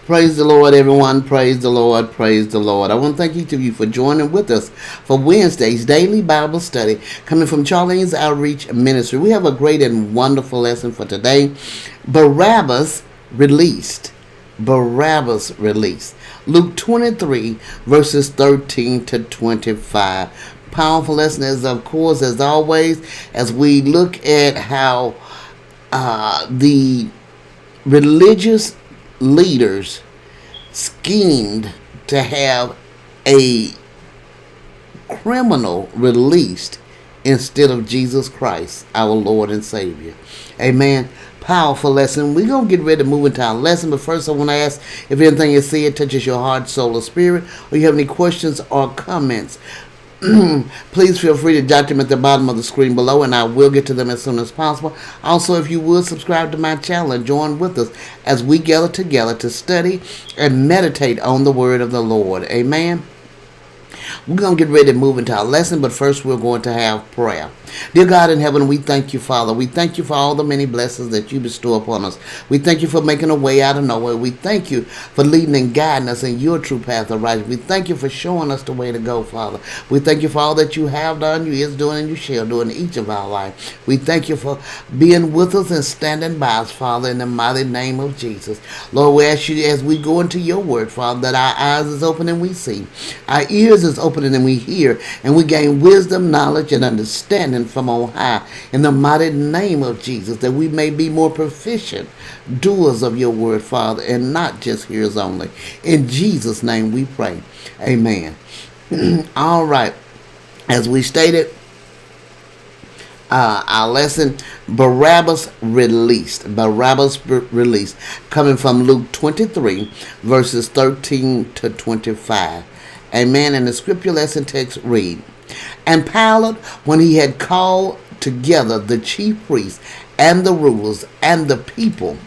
Praise the Lord, everyone. Praise the Lord. Praise the Lord. I want to thank each of you for joining with us for Wednesday's daily Bible study coming from Charlene's Outreach Ministry. We have a great and wonderful lesson for today. Barabbas Released. Barabbas Released. Luke 23, verses 13 to 25. Powerful lesson is, of course, as always, as we look at how the religious leaders schemed to have a criminal released instead of Jesus Christ, our Lord and Savior. Amen. Powerful lesson. We're going to get ready to move into our lesson, but first I want to ask if anything you see it touches your heart, soul, or spirit, or you have any questions or comments. Please feel free to jot them at the bottom of the screen below, and I will get to them as soon as possible. Also, if you would, subscribe to my channel and join with us as we gather together to study and meditate on the word of the Lord. Amen. We're going to get ready to move into our lesson, but first we're going to have prayer. Dear God in heaven, we thank you, Father. We thank you for all the many blessings that you bestow upon us. We thank you for making a way out of nowhere. We thank you for leading and guiding us in your true path of righteousness. We thank you for showing us the way to go, Father. We thank you for all that you have done, you is doing, and you shall do in each of our lives. We thank you for being with us and standing by us, Father, in the mighty name of Jesus. Lord, we ask you as we go into your word, Father, that our eyes is open and we see, our ears is open and we hear, and we gain wisdom, knowledge, and understanding from on high in the mighty name of Jesus, that we may be more proficient doers of your word, Father, and not just hearers only. In Jesus' name we pray. Amen. All right. As we stated, our lesson, Barabbas Released. Barabbas Released, coming from Luke 23, verses 13 to 25. Amen. And the scripture lesson text read, And Pilate, when he had called together the chief priests and the rulers and the people,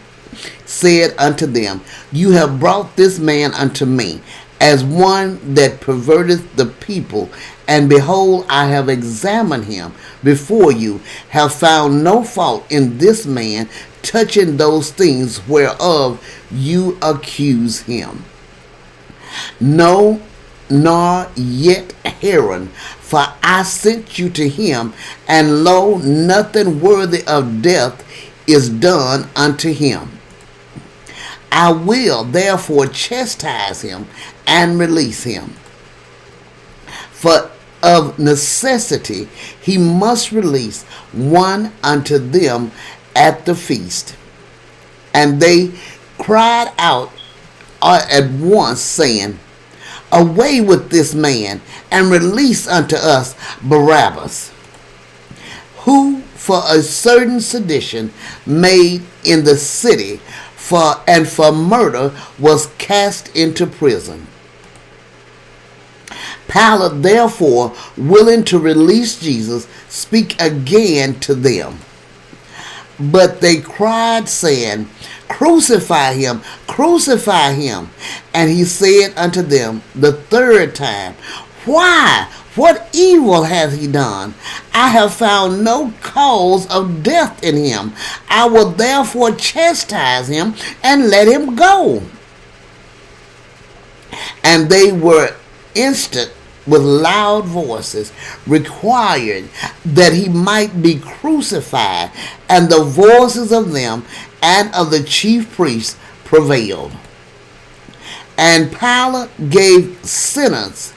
said unto them, You have brought this man unto me as one that perverteth the people, and behold, I have examined him before you, have found no fault in this man touching those things whereof you accuse him. No, nor yet herein, for I sent you to him, and lo, nothing worthy of death is done unto him. I will therefore chastise him and release him. For of necessity he must release one unto them at the feast. And they cried out at once, saying, Away with this man, and release unto us Barabbas, who for a certain sedition made in the city for murder was cast into prison. Pilate, therefore, willing to release Jesus, spake again to them. But they cried, saying, Crucify him, crucify him. And he said unto them the third time, Why? What evil hath he done? I have found no cause of death in him. I will therefore chastise him and let him go. And they were instant with loud voices, required that he might be crucified, and the voices of them and of the chief priests prevailed. And Pilate gave sentence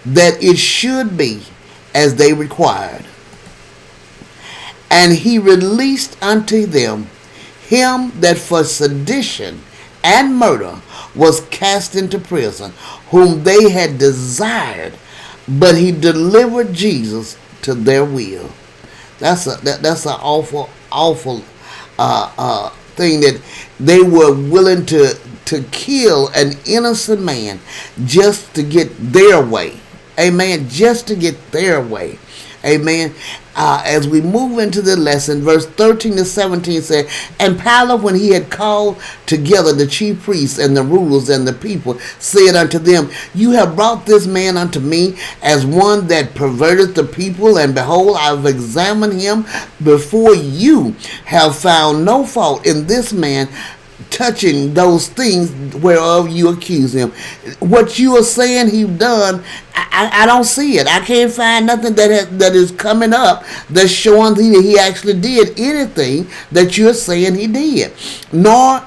that it should be as they required. And he released unto them him that for sedition and murder was cast into prison, whom they had desired, but he delivered Jesus to their will. That's an awful thing, that they were willing to kill an innocent man just to get their way. Amen. Just to get their way. Amen. As we move into the lesson, verse 13 to 17 said, And Pilate, when he had called together the chief priests and the rulers and the people, said unto them, You have brought this man unto me as one that perverteth the people, and behold, I have examined him before you, have found no fault in this man touching those things whereof you accuse him. What you are saying he done, I don't see it. I can't find nothing that is coming up that's showing that he actually did anything that you're saying he did. Nor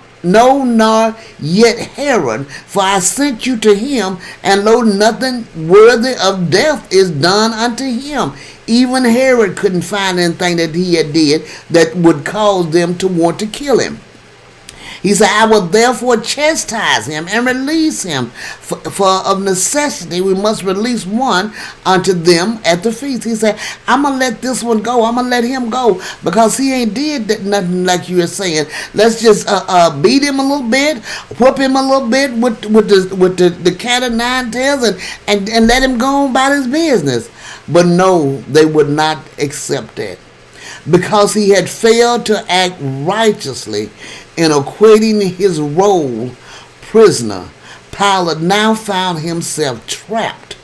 yet Herod, for I sent you to him, and lo, nothing worthy of death is done unto him. Even Herod couldn't find anything that he had did that would cause them to want to kill him. He said, I will therefore chastise him and release him. For of necessity we must release one unto them at the feast. He said, I'm going to let this one go. I'm going to let him go because he ain't did nothing like you were saying. Let's just beat him a little bit, whoop him a little bit with the cat of nine tails and let him go on about his business. But no, they would not accept that. Because he had failed to act righteously in equating his role prisoner, Pilate now found himself trapped.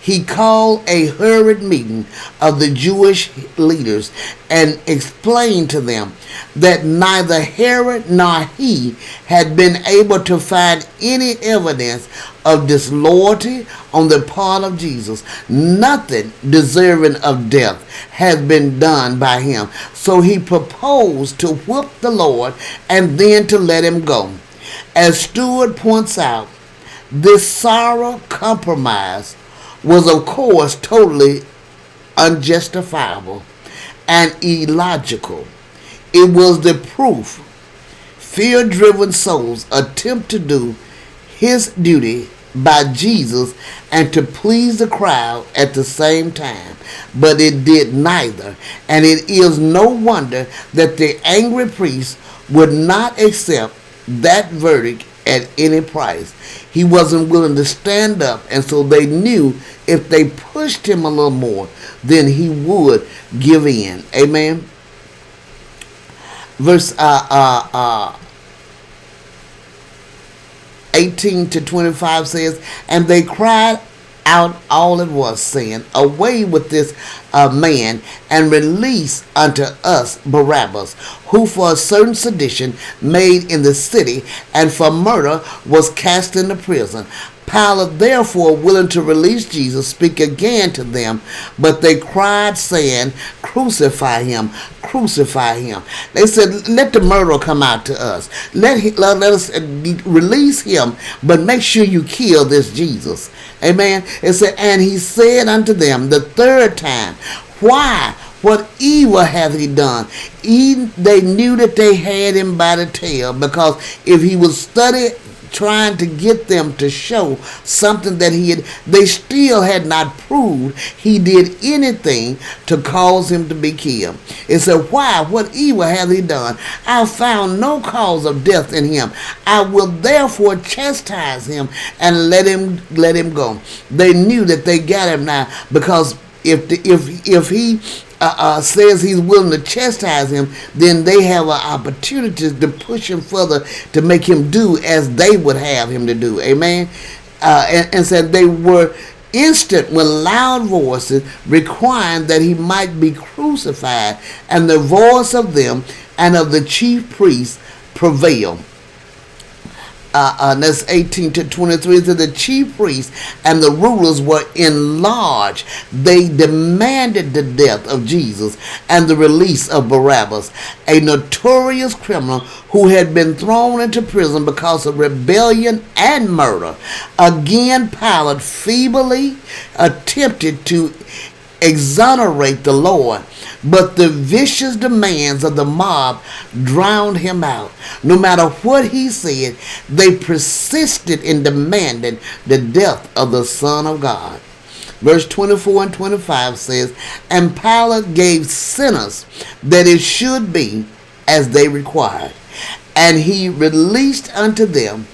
He called a hurried meeting of the Jewish leaders and explained to them that neither Herod nor he had been able to find any evidence of disloyalty on the part of Jesus. Nothing deserving of death has been done by him. So he proposed to whip the Lord and then to let him go. As Stewart points out, this sorrow compromise was of course totally unjustifiable and illogical. It was the proof fear-driven souls attempt to do his duty by Jesus and to please the crowd at the same time, but it did neither, and it is no wonder that the angry priest would not accept that verdict at any price. He wasn't willing to stand up, and so they knew if they pushed him a little more, then he would give in. Amen. Verse 18 to 25 says, and they cried out all at once, saying, away with this man, and release unto us Barabbas, who for a certain sedition made in the city, and for murder was cast into prison. Pilate, therefore, willing to release Jesus, speak again to them, but they cried, saying, crucify him, crucify him. They said, let the murderer come out to us. Let us release him, but make sure you kill this Jesus. Amen. It said, and he said unto them the third time, why? What evil hath he done? They knew that they had him by the tail, because if he was studied trying to get them to show something that they still had not proved he did anything to cause him to be killed. It said, why? What evil hath he done? I found no cause of death in him. I will therefore chastise him and let him go. They knew that they got him now, because if he says he's willing to chastise him, then they have an opportunity to push him further to make him do as they would have him to do. Amen. And said they were instant with loud voices requiring that he might be crucified, and the voice of them and of the chief priests prevailed. That's 18 to 23. So the chief priests and the rulers were enlarged. They demanded the death of Jesus and the release of Barabbas, a notorious criminal who had been thrown into prison because of rebellion and murder. Again, Pilate feebly attempted to exonerate the Lord, but the vicious demands of the mob drowned him out. No matter what he said, they persisted in demanding the death of the Son of God. Verse 24 and 25 says, and Pilate gave sentence that it should be as they required, and he released unto them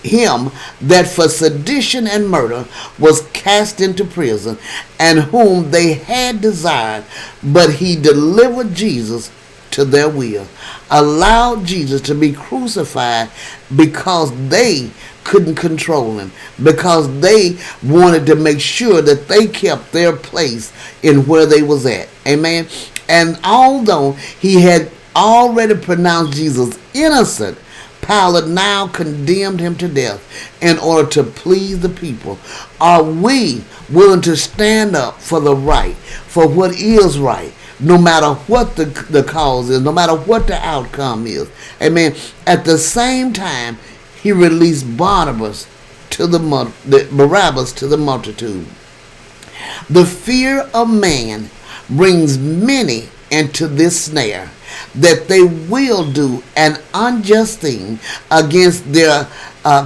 him that for sedition and murder was cast into prison, and whom they had desired, but he delivered Jesus to their will, allowed Jesus to be crucified because they couldn't control him, because they wanted to make sure that they kept their place in where they was at. Amen. And although he had already pronounced Jesus innocent Pilate now condemned him to death in order to please the people. Are we willing to stand up for the right, for what is right, no matter what the cause is, no matter what the outcome is? Amen. At the same time, he released Barabbas to the multitude. The fear of man brings many into this snare, that they will do an unjust thing against their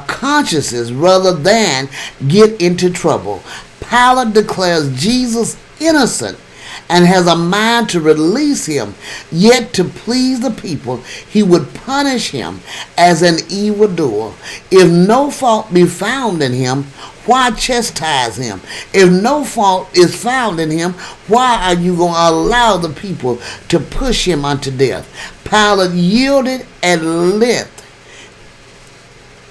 consciences rather than get into trouble. Pilate declares Jesus innocent and has a mind to release him, yet to please the people, he would punish him as an evildoer. If no fault be found in him, why chastise him? If no fault is found in him, why are you going to allow the people to push him unto death? Pilate yielded at length.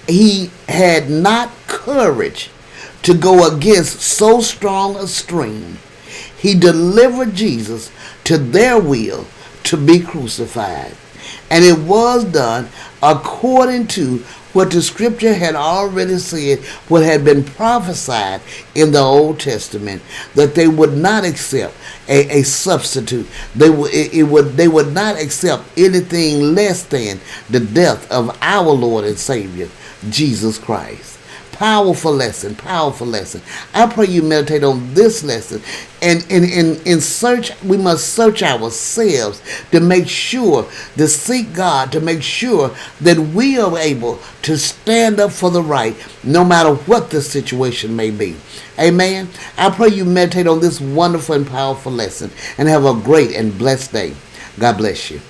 He had not courage to go against so strong a stream. He delivered Jesus to their will to be crucified. And it was done according to what the scripture had already said, what had been prophesied in the Old Testament, that they would not accept a substitute. They would not accept anything less than the death of our Lord and Savior, Jesus Christ. Powerful lesson, powerful lesson. I pray you meditate on this lesson, and in search, we must search ourselves to make sure, to seek God, to make sure that we are able to stand up for the right, no matter what the situation may be. Amen. I pray you meditate on this wonderful and powerful lesson, and have a great and blessed day. God bless you.